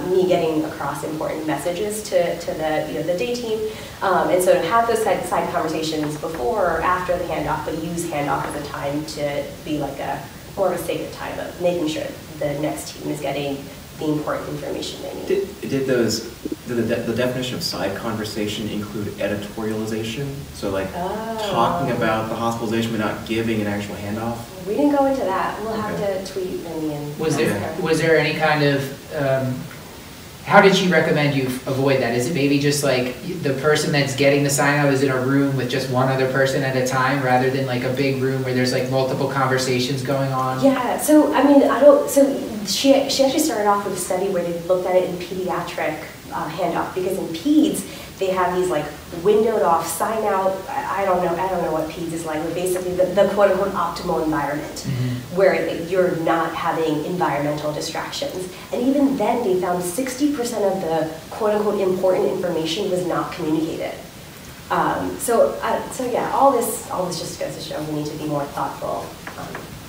Speaker 9: me getting across important messages to the day team. And so to have those side conversations before or after the handoff, but use handoff as a time to be like more of a sacred time of making sure the next team is getting the important information they need.
Speaker 2: Did the definition of side conversation include editorialization? So like talking about the hospitalization but not giving an actual handoff?
Speaker 9: We didn't go into that. We'll have to tweet Minnie and
Speaker 1: was there any kind of how did she recommend you avoid that? Is it maybe just like the person that's getting the sign out is in a room with just one other person at a time rather than like a big room where there's like multiple conversations going on?
Speaker 9: Yeah, so I mean, she actually started off with a study where they looked at it in pediatric handoff, because in peds, they have these like windowed off sign out, I don't know what peds is like, but basically the quote unquote optimal environment where you're not having environmental distractions. And even then they found 60% of the quote unquote important information was not communicated. So yeah, all this just goes to show we need to be more thoughtful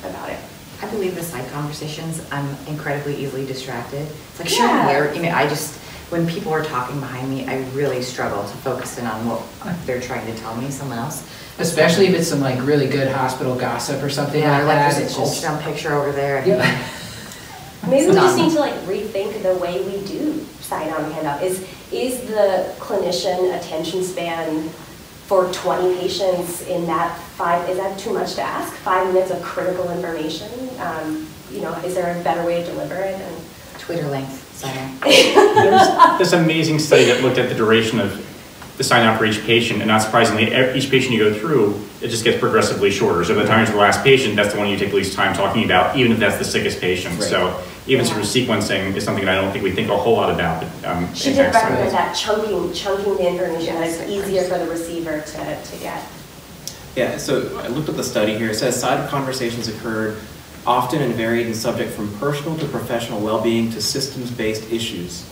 Speaker 9: about it.
Speaker 4: I believe the side conversations, I'm incredibly easily distracted. It's like, sure, I just, when people are talking behind me, I really struggle to focus in on what they're trying to tell me, someone else.
Speaker 1: Especially if it's some like really good hospital gossip or something like that.
Speaker 4: Like there's an ultrasound picture over there.
Speaker 1: Yeah.
Speaker 9: Maybe we just need to like rethink the way we do sign on handoff. Is the clinician attention span for 20 patients in that is that too much to ask? 5 minutes of critical information? Is there a better way to deliver it?
Speaker 4: Twitter length.
Speaker 3: There's this amazing study that looked at the duration of the sign out for each patient, and not surprisingly, each patient you go through, it just gets progressively shorter. So by the time you're to the last patient, that's the one you take the least time talking about, even if that's the sickest patient. Right. So even sort of sequencing is something that I don't think we think a whole lot about. But,
Speaker 9: she did recommend that chunking the information that is easier for the receiver to get.
Speaker 2: Yeah, so I looked at the study here. It says side conversations occurred often and varied in subject from personal to professional well-being to systems-based issues.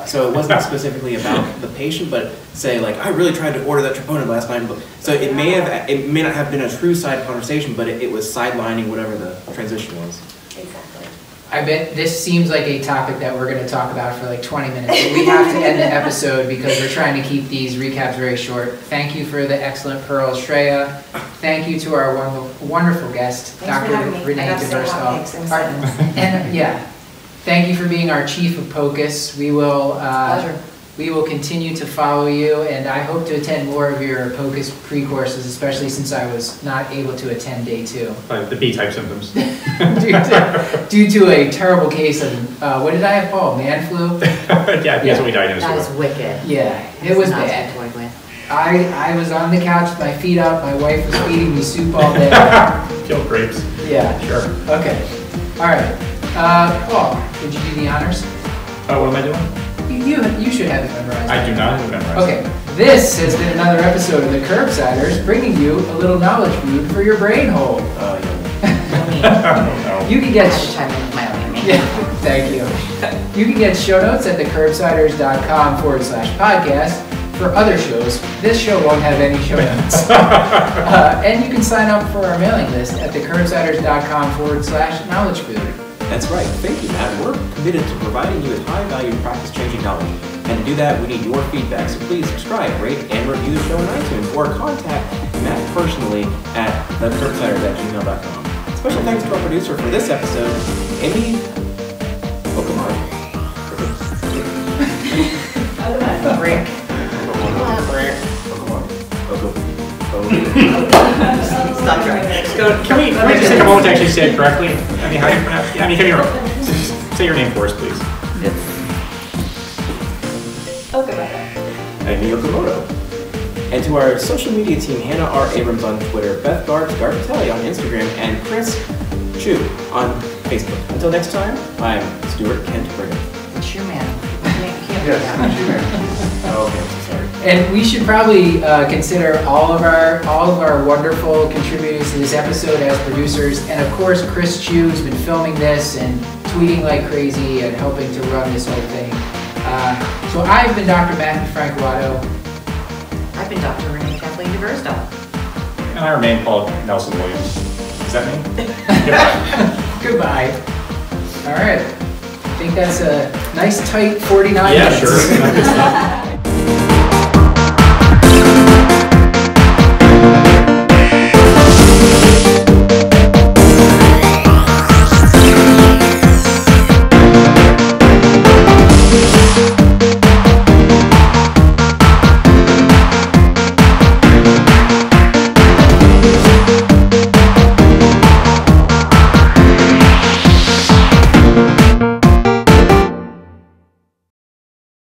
Speaker 2: So it wasn't specifically about the patient, but say like, I really tried to order that troponin last night. So it may not have been a true side conversation, but it was sidelining whatever the transition was.
Speaker 9: Exactly.
Speaker 1: I bet this seems like a topic that we're going to talk about for like 20 minutes, but we have to end the episode because we're trying to keep these recaps very short. Thank you for the excellent pearls, Shreya. Thank you to our wonderful guest, Dr. Renee DeBurstal. And yeah, thank you for being our chief of POCUS. We will continue to follow you, and I hope to attend more of your POCUS pre-courses, especially since I was not able to attend day 2.
Speaker 3: The B-type symptoms.
Speaker 1: due to a terrible case of, what did I have, Paul? Man flu?
Speaker 3: Yeah, that's what we diagnosed with.
Speaker 4: That was wicked.
Speaker 1: Yeah, it was bad. I was on the couch with my feet up, my wife was feeding me soup all day.
Speaker 3: Killed grapes.
Speaker 1: Yeah.
Speaker 3: Sure.
Speaker 1: Okay. All right. Paul, would you do the honors?
Speaker 3: What am I doing?
Speaker 1: You should have it memorized.
Speaker 3: I do not have it memorized.
Speaker 1: Okay. This has been another episode of the Curbsiders, bringing you a little knowledge food for your brain hole. You can get thank you. You can get show notes at thecurbsiders.com/podcast. For other shows, this show won't have any show notes. And you can sign up for our mailing list at thecurbsiders.com/knowledge food.
Speaker 2: That's right. Thank you, Matt. We're committed to providing you with high-value practice-changing knowledge. And to do that, we need your feedback. So please subscribe, rate, and review the show on iTunes, or contact Matt personally at thecurbsiders@gmail.com. Special thanks to our producer for this episode, Amy Okamari.
Speaker 4: Rick. Stop trying.
Speaker 3: Can we just take a moment to actually say it correctly? I mean, how do you pronounce it? I mean, say your name for us, please.
Speaker 2: Amy Okamoto. And to our social media team, Hannah R. Abrams on Twitter, Beth Garbatelli on Instagram, and Chris Chiu on Facebook. Until next time, I'm Stuart Kent Brigham.
Speaker 4: Chiu Man.
Speaker 8: Yes, Chiu Man.
Speaker 2: Oh, okay, I'm so sorry.
Speaker 1: And we should probably consider all of our wonderful contributors to this episode as producers, and of course Chris Chiu has been filming this and tweeting like crazy and helping to run this whole thing. So I've been Dr. Matthew Francoato.
Speaker 4: I've been Dr. Renee Kathleen DeBurstal.
Speaker 3: And I remain Paul Nelson Williams. Is that me?
Speaker 1: Goodbye. All right. I think that's a nice tight 49 minutes.
Speaker 3: Yeah, sure.